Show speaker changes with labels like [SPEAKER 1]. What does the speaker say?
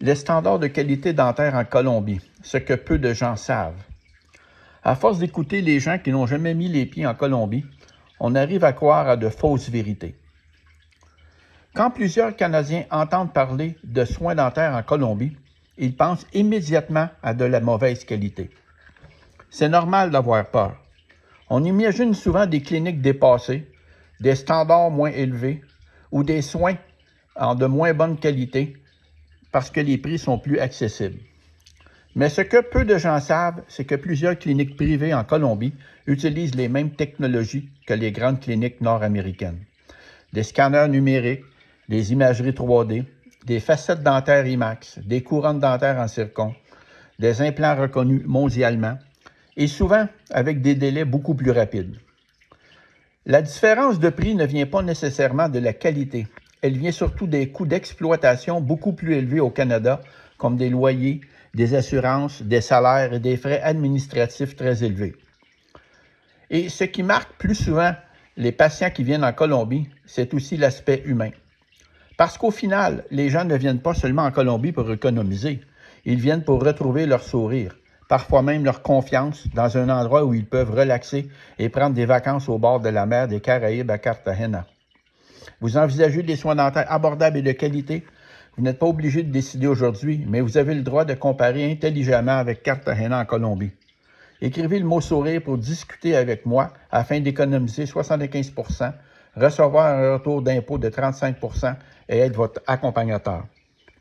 [SPEAKER 1] Les standards de qualité dentaire en Colombie, ce que peu de gens savent. À force d'écouter les gens qui n'ont jamais mis les pieds en Colombie, on arrive à croire à de fausses vérités. Quand plusieurs Canadiens entendent parler de soins dentaires en Colombie, ils pensent immédiatement à de la mauvaise qualité. C'est normal d'avoir peur. On imagine souvent des cliniques dépassées, des standards moins élevés ou des soins de moins bonne qualité parce que les prix sont plus accessibles. Mais ce que peu de gens savent, c'est que plusieurs cliniques privées en Colombie utilisent les mêmes technologies que les grandes cliniques nord-américaines. Des scanners numériques, des imageries 3D, des facettes dentaires IMAX, des couronnes dentaires en zircon, des implants reconnus mondialement, et souvent avec des délais beaucoup plus rapides. La différence de prix ne vient pas nécessairement de la qualité. Elle vient surtout des coûts d'exploitation beaucoup plus élevés au Canada, comme des loyers, des assurances, des salaires et des frais administratifs très élevés. Et ce qui marque plus souvent les patients qui viennent en Colombie, c'est aussi l'aspect humain. Parce qu'au final, les gens ne viennent pas seulement en Colombie pour économiser, ils viennent pour retrouver leur sourire, parfois même leur confiance dans un endroit où ils peuvent relaxer et prendre des vacances au bord de la mer des Caraïbes à Cartagena. Vous envisagez des soins dentaires abordables et de qualité? Vous n'êtes pas obligé de décider aujourd'hui, mais vous avez le droit de comparer intelligemment avec Cartagena en Colombie. Écrivez le mot sourire pour discuter avec moi afin d'économiser 75 %, recevoir un retour d'impôt de 35 % et être votre accompagnateur.